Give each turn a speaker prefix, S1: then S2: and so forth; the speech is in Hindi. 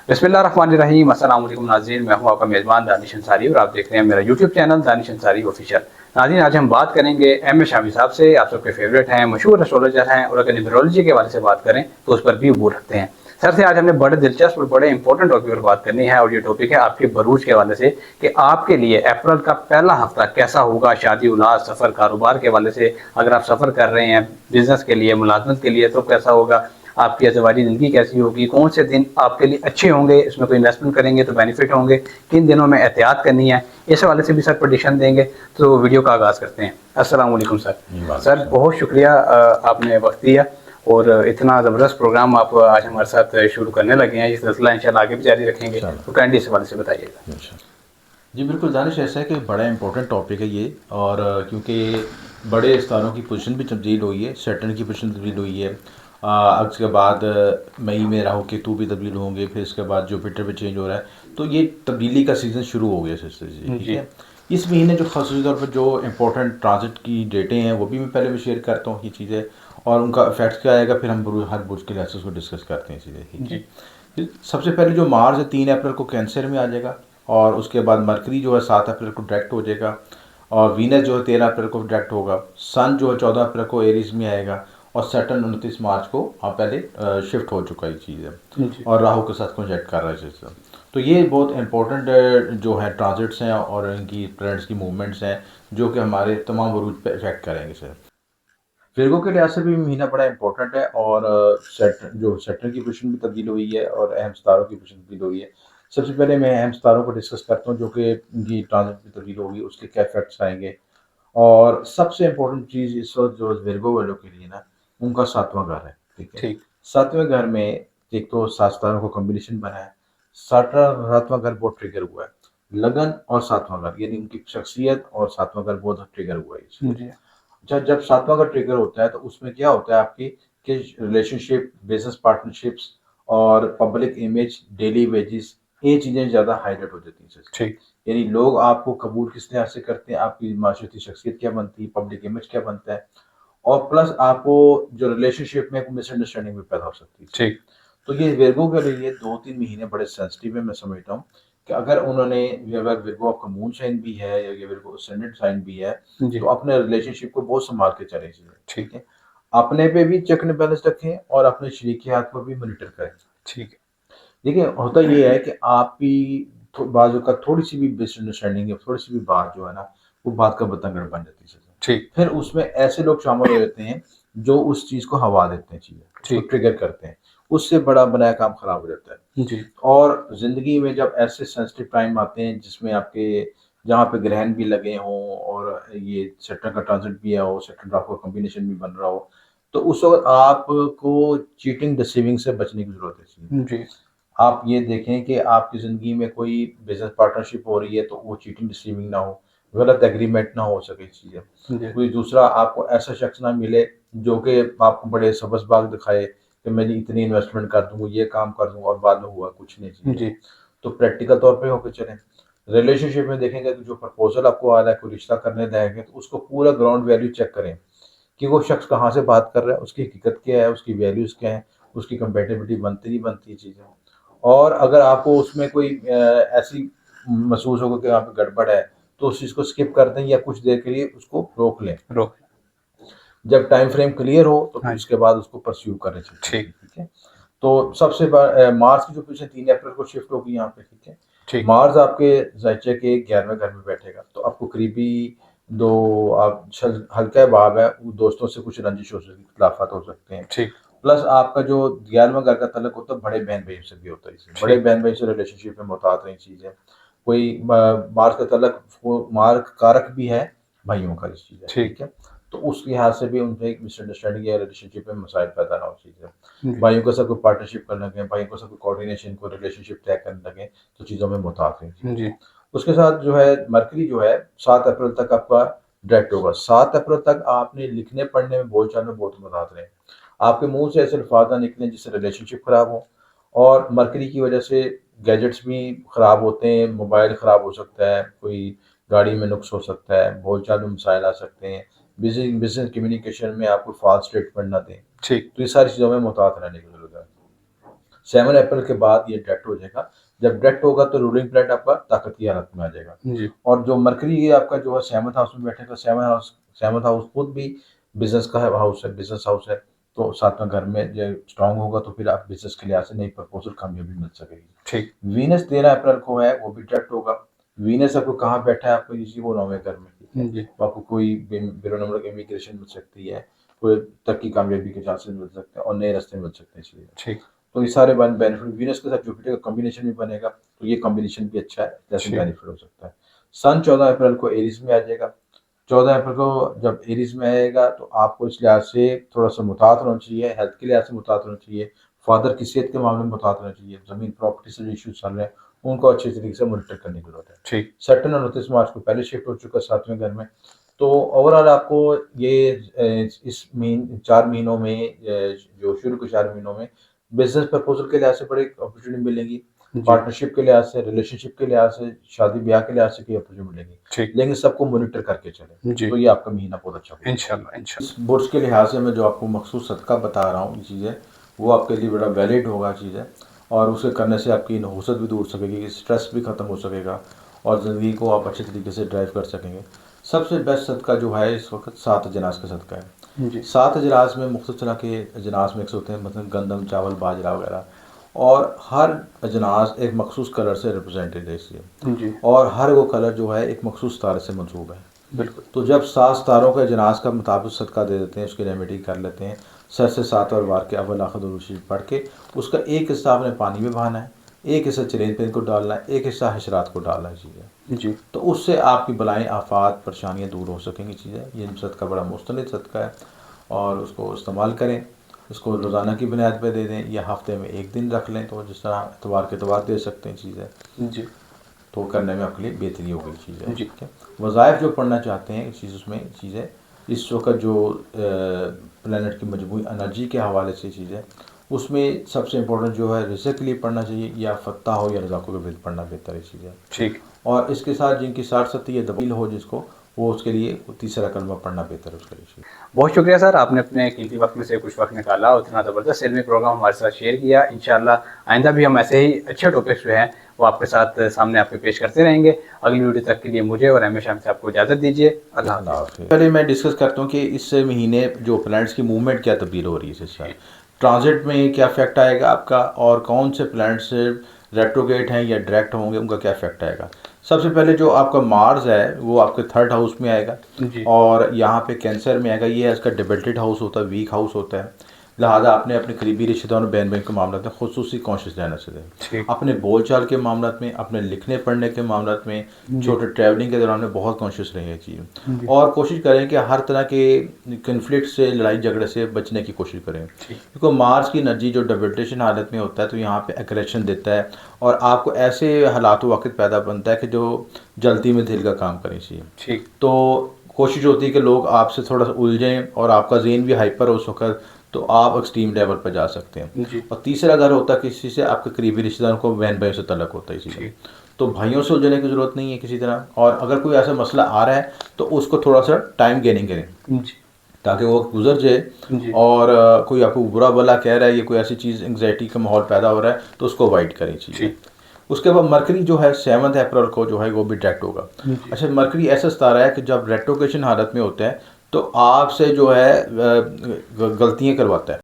S1: बिस्मिल्लाहिर्रहमानिर्रहीम। अस्सलाम वालेकुम नाज़रीन, मैं हूँ आपका मेज़बान दानिश अंसारी और आप देख रहे हैं मेरा YouTube channel Danish Ansari official. नाज़रीन, आज हम बात करेंगे एम ए शामी साहब से। आप सबके फेवरेट हैं, मशहूर एस्ट्रोलॉजर हैं और अगर न्यूमरोलॉजी के हवाले से बात करें तो उस पर भी वो रखते हैं। सर से आज हमने बड़े दिलचस्प और बड़े इंपॉर्टेंट टॉपिक पर बात करनी है और ये टॉपिक है आपके बरूज के हवाले से कि आपके लिए अप्रैल का पहला हफ्ता कैसा होगा, शादी उलाद, सफ़र, कारोबार के हवाले से। अगर आप सफ़र कर रहे हैं बिजनेस के लिए, मुलाजमत के लिए, तो कैसा होगा, आपकी अज़वाजी ज़िंदगी कैसी होगी, कौन से दिन आपके लिए अच्छे होंगे, इसमें कोई इन्वेस्टमेंट करेंगे तो बेनिफिट होंगे, किन दिनों में एहतियात करनी है, इस हवाले से भी सर प्रेडिक्शन देंगे। तो वीडियो का आगाज़ करते हैं। अस्सलाम वालेकुम सर। सर बहुत शुक्रिया, आपने वक्त दिया और इतना ज़बरदस्त प्रोग्राम आप आज हमारे साथ शुरू करने लगे हैं। ये सिलसिला इंशाल्लाह आगे भी जारी रखेंगे, तो काइंडली इस हवाले से बताइएगा।
S2: जी बिल्कुल दानिश, ऐसा है कि बड़ा इंपॉर्टेंट टॉपिक है ये। और क्योंकि बड़े सितारों की पोजीशन भी तब्दील हुई है, सैटर्न की पोजीशन तब्दील हुई है। उसके बाद मई में राहु केतु भी तब्दील होंगे, फिर इसके बाद जुपिटर भी चेंज हो रहा है। तो ये तब्दीली का सीज़न शुरू हो गया सिस्टर जी, ठीक है। इस महीने जो खास तौर पर जो इंपॉर्टेंट ट्रांजिट की डेटें हैं वो भी मैं पहले भी शेयर करता हूँ ये चीज़ें, और उनका इफेक्ट क्या आएगा, फिर हम हर बुर्ज के लिहाज से उसको डिस्कस करते हैं चीज़ें, ठीक है। फिर सबसे पहले जो मार्च है 3 अप्रैल को कैंसर में आ जाएगा, और उसके बाद मरकरी जो है 7 अप्रैल को डायरेक्ट हो जाएगा, और वीनस जो है 13 अप्रैल को डायरेक्ट होगा। सन जो है 14 अप्रैल को एरीज में आएगा, और सैटर्न 29 मार्च को पहले शिफ्ट हो चुका है चीज़ है, और राहु के साथ कंजक्ट कर रहा है सिस्टम। तो ये बहुत इंपॉर्टेंट जो है ट्रांजिट्स हैं और इनकी प्लैनेट्स की मूवमेंट्स हैं जो कि हमारे तमाम वरूज पे इफेक्ट करेंगे सर। फिरगो के लिहाज से भी महीना बड़ा इंपॉर्टेंट है, और सेटन की पोजीशन भी तब्दील हुई है और अहम सितारों की पोजीशन तब्दील हुई है। सबसे पहले मैं अहम सितारों को डिस्कस करता हूँ जो कि इनकी ट्रांजिट में तब्दील होगी, उसके क्या इफेक्ट्स आएंगे। और सबसे इम्पोर्टेंट चीज़ इस वक्त जो विरगो वालों के लिए ना, उनका 7वां घर है, ठीक है।
S1: ठीक।
S2: 7वें घर में एक तो 7 सितारों का कॉम्बिनेशन बना है। 7वां घर बहुत ट्रिगर हुआ है, लगन और 7वां घर, यानी उनकी शख्सियत और 7वां घर बहुत ट्रिगर हुआ है इसलिए।
S1: जी।
S2: जब जब 7वां का ट्रिगर होता है तो उसमें क्या होता है आपकी कि रिलेशनशिप, बिजनेस पार्टनरशिप्स और पब्लिक इमेज, डेली वेजेस, ये चीज़ें ज़्यादा हाईलाइट हो जाती हैं सिस्टर।
S1: ठीक।
S2: यानी लोग आपको कबूल किस लिहाज से करते हैं, आपकी माशरती शख्सियत क्या बनती है, पब्लिक इमेज क्या बनता है, और प्लस आपको जो रिलेशनशिप में मिसअंडरस्टैंडिंग भी पैदा हो सकती है इससे।
S1: ठीक।
S2: तो ये विर्गो के लिए 2-3 महीने बड़े सेंसिटिव है, मैं समझता हूँ कि अगर उन्होंने, अगर विर्गो आपका मून साइन भी है या ये विर्गो असेंडेंट साइन भी है,
S1: जी।
S2: तो अपने रिलेशनशिप को बहुत संभाल के चलें चीज़ें,
S1: ठीक।
S2: ठीक है। अपने पे भी चेक एंड बैलेंस रखें और अपने शरीकी हाथ को भी मॉनिटर करें।
S1: ठीक है।
S2: देखिए होता ये है कि आपकी बाजू का थोड़ी सी भी मिसअंडरस्टैंडिंग है, थोड़ी सी भी बात जो है ना, वो बात का बतंगड़ बन जाती है।
S1: ठीक।
S2: फिर उसमें ऐसे लोग शामिल हो जाते हैं जो उस चीज़ को हवा देते हैं, चीज़ें उसको
S1: ठीक।
S2: ट्रिगर करते हैं, उससे बड़ा बनाया काम खराब हो जाता है।
S1: जी।
S2: और ज़िंदगी में जब ऐसे सेंसिटिव टाइम आते हैं जिसमें आपके जहाँ पे ग्रहण भी लगे हों और ये सैटर्न का ट्रांजिट भी आया हो, सैटर्न राहु का कॉम्बिनेशन भी बन रहा हो, तो उस वक़्त आपको चीटिंग, डिसीविंग से बचने की ज़रूरत है।
S1: जी।
S2: आप ये देखें कि आपकी ज़िंदगी में कोई बिज़नेस पार्टनरशिप हो रही है तो वो चीटिंग, डिसीविंग ना हो, गलत एग्रीमेंट ना हो सके चीज़ें।
S1: जी।
S2: कोई दूसरा आपको ऐसा शख्स ना मिले जो कि आपको बड़े सबसबाग दिखाए कि मैंने इतनी इन्वेस्टमेंट कर दूँ, ये काम कर दूँ और बाद में हुआ कुछ नहीं चीज़ें।
S1: जी।
S2: तो प्रैक्टिकल तौर पे होके चलें। रिलेशनशिप में देखेंगे तो जो प्रपोज़ल आपको आ रहा है, कोई रिश्ता करने जाएँगे तो उसको पूरा ग्राउंड वैल्यू चेक करें कि वो शख्स कहाँ से बात कर रहा है, उसकी हकीकत क्या है, उसकी वैल्यूज़ क्या हैं, उसकी कंपैटिबिलिटी बनती नहीं बनती है चीज़ें। और अगर आपको उसमें कोई ऐसी महसूस होगा कि यहाँ पे गड़बड़ है, तो उस चीज़ को स्किप कर दें या कुछ देर के लिए उसको रोक लें।
S1: रोक।
S2: जब टाइम फ्रेम क्लियर हो तो फिर
S1: हाँ जी।
S2: उसके बाद उसको परस्यू करें चीज़ें,
S1: ठीक।
S2: ठीक है। तो सबसे मार्स की जो पोजीशन 3 अप्रैल को शिफ्ट होगी यहाँ पे, ठीक है।
S1: ठीक।
S2: मार्स आपके ज़ाइचे के 11वें घर में बैठेगा, तो आपको करीबी दो आप छल हल्का भाव है, वो दोस्तों से कुछ रंजिश हो सकती, इख्तिलाफ़ात हो सकते हैं।
S1: ठीक।
S2: प्लस आपका जो 11वां घर का तल्लुक होता है बड़े बहन-भाइयों से भी होता है इससे। बड़े
S1: ठीक।
S2: बहन-भाई से रिलेशनशिप में मुतात रही चीज़ें। कोई मार्स का तल्लुक वो मार्क कारक भी है भाइयों का इस चीज़ है,
S1: ठीक।
S2: ठीक है। तो उस लिहाज से भी उनसे एक मिसअंडरस्टैंडिंग या रिलेशनशिप में मसाइल पैदा ना हो चीज़ें।
S1: जी।
S2: भाइयों के साथ कोई पार्टनरशिप करने लगे, भाइयों के साथ कोई कोऑर्डिनेशन, कोई रिलेशनशिप तय करने लगे, तो चीज़ों में मुतात रही चीज़ें।
S1: जी।
S2: उसके साथ जो है मरकरी जो है 7 अप्रैल तक आपका डायरेक्ट होगा। 7 अप्रैल तक आपने लिखने पढ़ने में, बोलचाल में बहुत मुतात रहें। आपके मुँह से ऐसे अल्फाज़ ना निकलें जिससे रिलेशनशिप खराब हो, और मरकरी की वजह से गैजेट्स भी खराब होते हैं, मोबाइल खराब हो सकता है, कोई गाड़ी में नुक्स हो सकता है, बोलचाल में मसाइल आ सकते हैं, बिज़नेस कम्युनिकेशन में आप कोई फ़ाल्स स्टेटमेंट ना दें।
S1: ठीक।
S2: तो ये सारी चीज़ों में मुहतात रहने की ज़रूरत है। 7 अप्रैल के बाद ये डायरेक्ट हो जाएगा। जब डायरेक्ट होगा तो रूलिंग प्लैनेट आपका ताकत की हालत में आ जाएगा।
S1: जी
S2: और जो मरकरी ये आपका जो है 7th हाउस में बैठेगा, 7th हाउस खुद भी बिजनेस का हाउस है, बिजनेस हाउस है। तो 7वां घर में जो स्ट्रांग होगा तो फिर आप बिजनेस के लिहाज से नई प्रपोजल कामयाबी मिल सकेगी।
S1: ठीक।
S2: वीनस 13 अप्रैल को है, वो भी डायरेक्ट होगा। वीनस आपको कहाँ बैठा है, आपको इसी वो 9वें घर में, ठीक है।
S1: जी
S2: तो आपको कोई बिरोनमक इमिग्रेशन मिल सकती है, कोई तरक्की कामयाबी के चांसेस मिल सकते हैं और नए रास्ते मिल सकते हैं इसलिए।
S1: ठीक
S2: तो ये सारे बेनिफिट वीनस के साथ जुपिटर का कॉम्बिनेशन भी बनेगा, तो ये कॉम्बिनेशन भी अच्छा है, जैसे
S1: ठीक।
S2: बेनिफिट हो सकता है। सन 14 अप्रैल को एरीज में आ जाएगा। 14 अप्रैल को जब एरीज में आएगा तो आपको इस लिहाज से थोड़ा सा मुतात होना चाहिए, हेल्थ के लिहाज से मुतात होना चाहिए, फादर की सेहत के मामले में मुतात होना चाहिए, ज़मीन प्रॉपर्टी से जो इशूज चल रहे हैं उनको अच्छे तरीके से मॉनिटर करने की जरूरत है।
S1: ठीक।
S2: सैटर्न 29 मार्च को पहले शिफ्ट हो चुका 7वें घर में। तो ओवरऑल आपको ये इस 4 महीनों में जो शुरू के 4 महीनों में बिजनेस प्रपोजल के लिहाज से बड़ी अपॉर्चुनिटी मिलेगी,
S1: जी
S2: पार्टनरशिप के लिहाज से, रिलेशनशिप के लिहाज से, शादी ब्याह के लिहाज से भी अपॉर्चुनिटी मिलेगी,
S1: ठीक।
S2: लेकिन सबको मॉनिटर करके चले।
S1: जी
S2: तो ये आपका महीना बहुत अच्छा होगा।
S1: इंशाल्लाह इंशाल्लाह।
S2: इस बुर्ज के लिहाज से मैं जो आपको मखसूस सदका बता रहा हूँ, ये चीज़ें वो आपके लिए बड़ा वैलिड होगा चीज़ें, और उसे करने से आपकी नहुसत भी दूर सकेगी, स्ट्रेस भी ख़त्म हो सकेगा और ज़िंदगी को आप अच्छे तरीके से ड्राइव कर सकेंगे। सबसे बेस्ट सदका जो है इस वक्त 7 अजनास का सदका है।
S1: जी
S2: 7 अजनास में मुख्तलिफ तरह के अजनास मिक्स होते हैं, मतलब गंदम, चावल, बाजरा वगैरह, और हर अजनास एक मखसूस कलर से रिप्रेजेंटेड है इसलिए,
S1: जी
S2: और हर वो कलर जो है एक मखसूस तारे से मंसूब है।
S1: बिल्कुल।
S2: तो जब 7 सितारों के जनाज का मुताबिक सदका दे देते हैं, उसकी रेमेडी कर लेते हैं, सर से 7 और वार के अव्वल आखिर दुरूद शरीफ पढ़ के उसका एक हिस्सा आपने पानी में बहाना है, एक हिस्सा चरेन पेन को डालना है, एक हिस्सा हशरात को डालना है चीज़ें।
S1: जी
S2: तो उससे आपकी बलाएँ, आफात, परेशानियाँ दूर हो सकेंगी चीज़ें। ये सदका बड़ा मुस्तनिद सदका है और उसको इस्तेमाल करें। इसको रोज़ाना की बुनियाद पर दे दें या हफ्ते में 1 दिन रख लें, तो जिस तरह इतवार के इतवार दे सकते हैं चीज़ें,
S1: जी
S2: तो करने में आपके लिए बेहतरी हो गई चीज़ें।
S1: जी।
S2: ठीक है। वज़ाइफ जो पढ़ना चाहते हैं चीज़, उसमें चीज़ें इस वक्त जो प्लैनेट की मजमूई एनर्जी के हवाले से चीज़ें, उसमें सबसे इम्पोर्टेंट जो है रिज़्क़ के लिए पढ़ना चाहिए, या फत्ता हो या रज़ाक़ों के विद पढ़ना बेहतर है चीज़ें।
S1: ठीक।
S2: और इसके साथ जिनकी 60-70 या दबील हो जिसको, वो उसके लिए तीसरा कलमा पढ़ना बेहतर है उसके लिए।
S1: बहुत शुक्रिया सर, आपने अपने कीमती वक्त में से कुछ वक्त निकाला और इतना ज़बरदस्त इल्मी प्रोग्राम हमारे साथ शेयर किया। इंशाल्लाह आइंदा भी हम ऐसे ही अच्छे टॉपिक्स जो हैं वो आपके साथ सामने आपके पेश करते रहेंगे। अगली वीडियो तक के लिए मुझे और एम ए शामी साहब को इजाज़त दीजिए। अल्लाह हाफ़िज़।
S2: पहले मैं डिस्कस करता हूँ कि इस महीने जो प्लैनेट्स की मूवमेंट क्या तब्दील हो रही है इस साल, ट्रांजिट में क्या इफेक्ट आएगा आपका, और कौन से प्लैनेट्स रेट्रोगेट हैं या डायरेक्ट होंगे, उनका क्या इफेक्ट आएगा। सबसे पहले जो आपका मार्स है वो आपके 3rd हाउस में आएगा,
S1: जी
S2: और यहाँ पे कैंसर में आएगा। ये इसका डिबेटेड हाउस होता है, वीक हाउस होता है, लिहाजा आपने अपने करीबी रिश्तेदारों, बहन बहन के मामला में खुसूसी कॉन्शियस रहना चाहिए।
S1: ठीक।
S2: अपने बोलचाल के मामला में, अपने लिखने पढ़ने के मामला में, छोटे ट्रैवलिंग के दौरान में बहुत कॉन्शियस रहें चीज़, और कोशिश करें कि हर तरह के कन्फ्लिक्ट से, लड़ाई झगड़े से बचने की कोशिश करें, क्योंकि मार्स की एनर्जी जो डिबेटेशन हालत में होता है तो यहाँ पे एग्रेशन देता है, और आपको ऐसे हालात वक्त पैदा बनता है कि जो जल्दी में दिल का काम करें चाहिए।
S1: ठीक।
S2: तो कोशिश होती है कि लोग आपसे थोड़ा सा उलझें और आपका ज़हन भी हाइपर हो उस वक्त, तो आप एक्सट्रीम लेवल पर जा सकते हैं।
S1: जी
S2: और तीसरा घर होता है किसी से, आपके करीबी रिश्तेदारों को, बहन भाइयों से तल्लक होता है इसीलिए, तो भाइयों से उलझने की ज़रूरत नहीं है किसी तरह। और अगर कोई ऐसा मसला आ रहा है तो उसको थोड़ा सा टाइम गेनिंग करें
S1: जी
S2: ताकि वो गुजर जाए,
S1: जी
S2: और कोई आपको बुरा भला कह रहा है या कोई ऐसी चीज़, एंग्जाइटी का माहौल पैदा हो रहा है, तो उसको अवॉइड करें चीज़ें। उसके बाद मरकरी जो है 7 अप्रैल को जो है वो भी डायरेक्ट होगा। अच्छा, मरकरी ऐसा सितारा है कि जब रेट्रोगेशन हालत में होता है तो आपसे जो है गलतियाँ करवाता है।